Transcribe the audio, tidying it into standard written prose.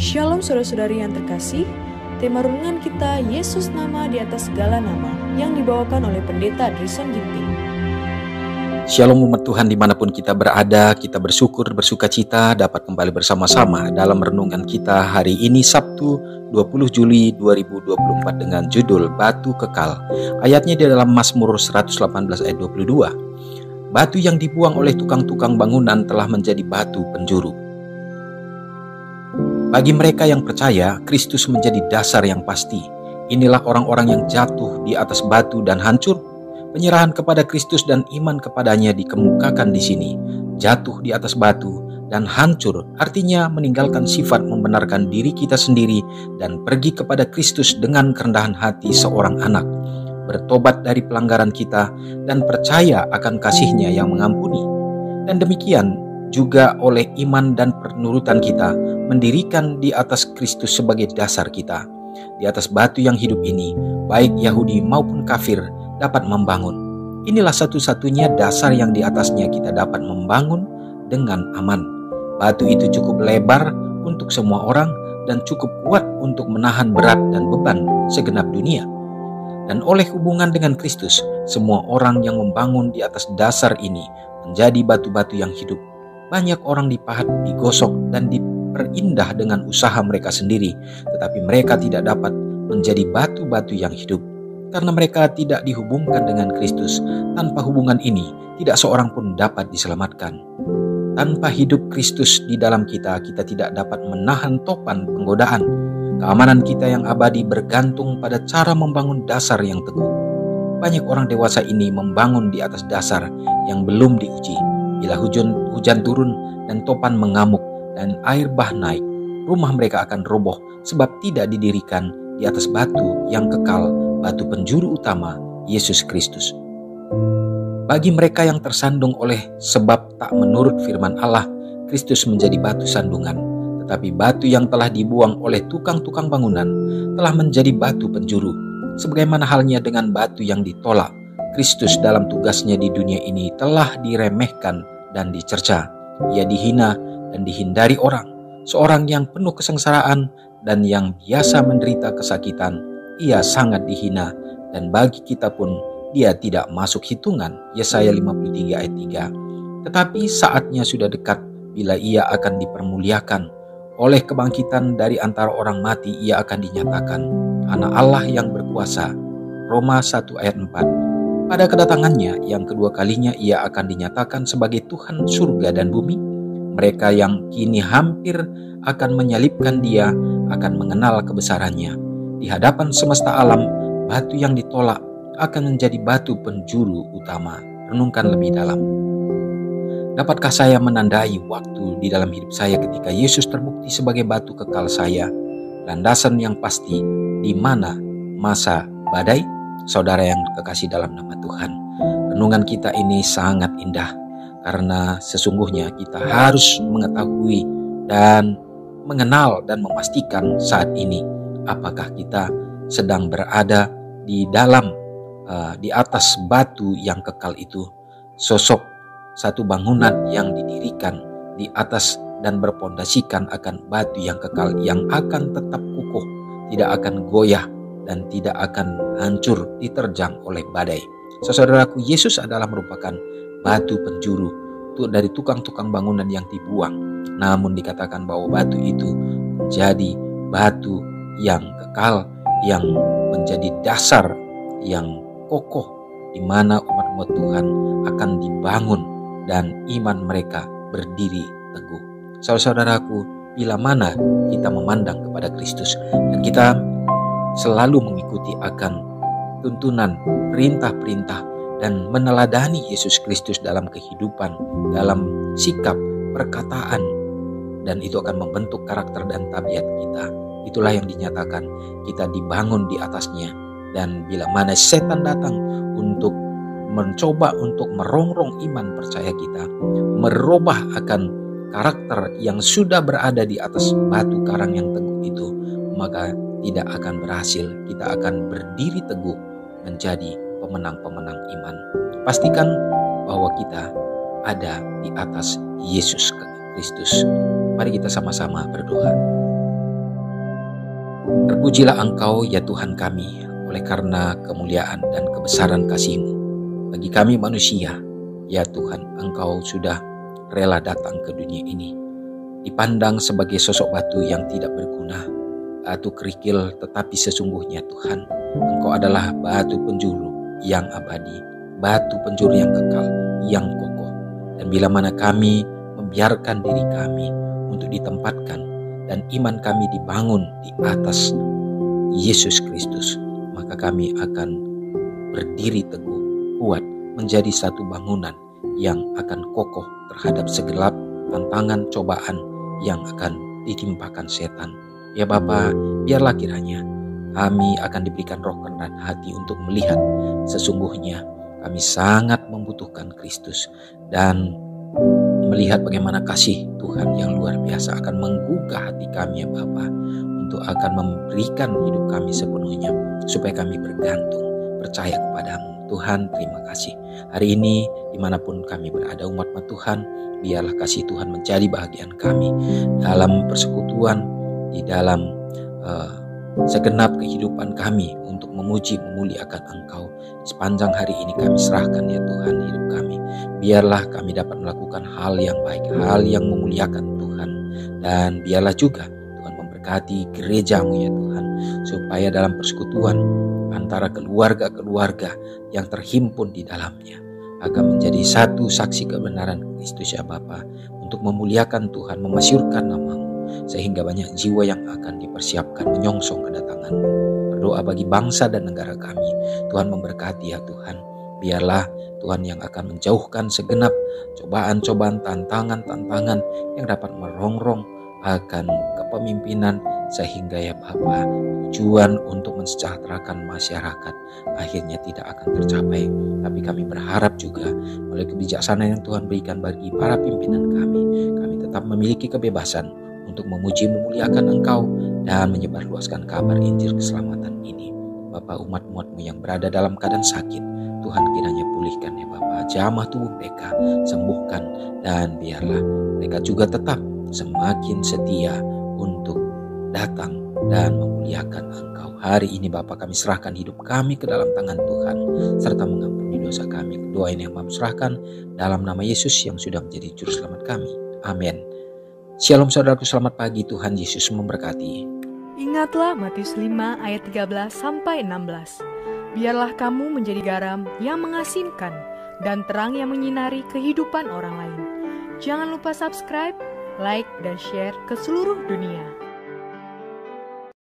Shalom saudara-saudari yang terkasih, tema renungan kita Yesus nama di atas segala nama yang dibawakan oleh Pendeta Drison Ginting. Shalom umat Tuhan dimanapun kita berada, kita bersyukur, bersuka cita dapat kembali bersama-sama dalam renungan kita hari ini Sabtu 20 Juli 2024 dengan judul Batu Kekal. Ayatnya di dalam Mazmur 118 ayat 22. Batu yang dibuang oleh tukang-tukang bangunan telah menjadi batu penjuru. Bagi mereka yang percaya, Kristus menjadi dasar yang pasti. Inilah orang-orang yang jatuh di atas batu dan hancur. Penyerahan kepada Kristus dan iman kepadanya dikemukakan di sini. Jatuh di atas batu dan hancur artinya meninggalkan sifat membenarkan diri kita sendiri dan pergi kepada Kristus dengan kerendahan hati seorang anak. Bertobat dari pelanggaran kita dan percaya akan kasih-Nya yang mengampuni. Dan demikian juga oleh iman dan penurutan kita mendirikan di atas Kristus sebagai dasar kita. Di atas batu yang hidup ini, baik Yahudi maupun kafir dapat membangun. Inilah satu-satunya dasar yang di atasnya kita dapat membangun dengan aman. Batu itu cukup lebar untuk semua orang dan cukup kuat untuk menahan berat dan beban segenap dunia. Dan oleh hubungan dengan Kristus, semua orang yang membangun di atas dasar ini menjadi batu-batu yang hidup. Banyak orang dipahat, digosok, dan diperindah dengan usaha mereka sendiri, tetapi mereka tidak dapat menjadi batu-batu yang hidup, karena mereka tidak dihubungkan dengan Kristus. Tanpa hubungan ini, tidak seorang pun dapat diselamatkan. Tanpa hidup Kristus di dalam kita, kita tidak dapat menahan topan penggodaan. Keamanan kita yang abadi bergantung pada cara membangun dasar yang teguh. Banyak orang dewasa ini membangun di atas dasar yang belum diuji. Bila hujan turun dan topan mengamuk dan air bah naik, rumah mereka akan roboh sebab tidak didirikan di atas batu yang kekal, batu penjuru utama, Yesus Kristus. Bagi mereka yang tersandung oleh sebab tak menurut firman Allah, Kristus menjadi batu sandungan. Tetapi batu yang telah dibuang oleh tukang-tukang bangunan telah menjadi batu penjuru. Sebagaimana halnya dengan batu yang ditolak, Kristus dalam tugasnya di dunia ini telah diremehkan dan dicerca. Ia dihina dan dihindari orang. Seorang yang penuh kesengsaraan dan yang biasa menderita kesakitan, ia sangat dihina, dan bagi kita pun dia tidak masuk hitungan. Yesaya 53 ayat 3. Tetapi saatnya sudah dekat bila ia akan dipermuliakan. Oleh kebangkitan dari antara orang mati ia akan dinyatakan Anak Allah yang berkuasa. Roma 1 ayat 4. Pada kedatangannya yang kedua kalinya ia akan dinyatakan sebagai Tuhan surga dan bumi. Mereka yang kini hampir akan menyalibkan dia akan mengenal kebesarannya. Di hadapan semesta alam, batu yang ditolak akan menjadi batu penjuru utama. Renungkan lebih dalam. Dapatkah saya menandai waktu di dalam hidup saya ketika Yesus terbukti sebagai batu kekal saya, landasan yang pasti di mana masa badai? Saudara yang kekasih dalam nama Tuhan, renungan kita ini sangat indah karena sesungguhnya kita harus mengetahui dan mengenal dan memastikan saat ini apakah kita sedang berada di dalam di atas batu yang kekal itu, sosok satu bangunan yang didirikan di atas dan berpondasikan akan batu yang kekal yang akan tetap kukuh, tidak akan goyah dan tidak akan hancur diterjang oleh badai. Saudaraku, Yesus adalah merupakan batu penjuru dari tukang-tukang bangunan yang dibuang. Namun dikatakan bahwa batu itu menjadi batu yang kekal, yang menjadi dasar yang kokoh, di mana umat-umat Tuhan akan dibangun dan iman mereka berdiri teguh. Saudaraku, bila mana kita memandang kepada Kristus dan kita selalu mengikuti akan tuntunan, perintah-perintah dan meneladani Yesus Kristus dalam kehidupan, dalam sikap, perkataan, dan itu akan membentuk karakter dan tabiat kita. Itulah yang dinyatakan kita dibangun di atasnya. Dan bila mana setan datang untuk mencoba untuk merongrong iman percaya kita, merubah akan karakter yang sudah berada di atas batu karang yang teguh itu, maka tidak akan berhasil. Kita akan berdiri teguh menjadi pemenang-pemenang iman. Pastikan bahwa kita ada di atas Yesus Kristus. Mari kita sama-sama berdoa. Terpujilah Engkau ya Tuhan kami, oleh karena kemuliaan dan kebesaran kasih-Mu bagi kami manusia. Ya Tuhan, Engkau sudah rela datang ke dunia ini, dipandang sebagai sosok batu yang tidak berguna, batu kerikil, tetapi sesungguhnya Tuhan, Engkau adalah batu penjuru yang abadi, batu penjuru yang kekal, yang kokoh. Dan bila mana kami membiarkan diri kami untuk ditempatkan dan iman kami dibangun di atas Yesus Kristus, maka kami akan berdiri teguh, kuat, menjadi satu bangunan yang akan kokoh terhadap segelap tantangan cobaan yang akan ditimpakan setan. Ya Bapa, biarlah kiranya kami akan diberikan roh kerendahan hati untuk melihat sesungguhnya kami sangat membutuhkan Kristus, dan melihat bagaimana kasih Tuhan yang luar biasa akan menggugah hati kami ya Bapa, untuk akan memberikan hidup kami sepenuhnya supaya kami bergantung, percaya kepadamu. Tuhan, terima kasih. Hari ini dimanapun kami berada umat Tuhan, biarlah kasih Tuhan menjadi bahagian kami dalam persekutuan, di dalam segenap kehidupan kami untuk memuji memuliakan Engkau. Sepanjang hari ini kami serahkan ya Tuhan hidup kami. Biarlah kami dapat melakukan hal yang baik, hal yang memuliakan Tuhan. Dan biarlah juga Tuhan memberkati gereja-Mu ya Tuhan, supaya dalam persekutuan antara keluarga-keluarga yang terhimpun di dalamnya akan menjadi satu saksi kebenaran Kristus ya Bapa, untuk memuliakan Tuhan, memasyurkan nama-Mu, sehingga banyak jiwa yang akan dipersiapkan menyongsong kedatangan-Mu. Berdoa bagi bangsa dan negara kami, Tuhan memberkati ya Tuhan. Biarlah Tuhan yang akan menjauhkan segenap cobaan-cobaan, tantangan-tantangan yang dapat merongrong akan kepemimpinan, sehingga ya Bapa, tujuan untuk mensejahterakan masyarakat akhirnya tidak akan tercapai. Tapi kami berharap juga oleh kebijaksanaan yang Tuhan berikan bagi para pimpinan kami tetap memiliki kebebasan untuk memuji memuliakan Engkau dan menyebarluaskan kabar Injil keselamatan ini. Bapa, umat-umat-Mu yang berada dalam keadaan sakit, Tuhan kiranya pulihkan ya Bapa, jamah tubuh mereka, sembuhkan, dan biarlah mereka juga tetap semakin setia untuk datang dan memuliakan Engkau. Hari ini Bapa, kami serahkan hidup kami ke dalam tangan Tuhan, serta mengampuni dosa kami. Doa ini yang kami serahkan dalam nama Yesus yang sudah menjadi juru selamat kami. Amin. Shalom saudaraku, selamat pagi, Tuhan Yesus memberkati. Ingatlah Matius 5 ayat 13-16. Biarlah kamu menjadi garam yang mengasinkan dan terang yang menyinari kehidupan orang lain. Jangan lupa subscribe, like, dan share ke seluruh dunia.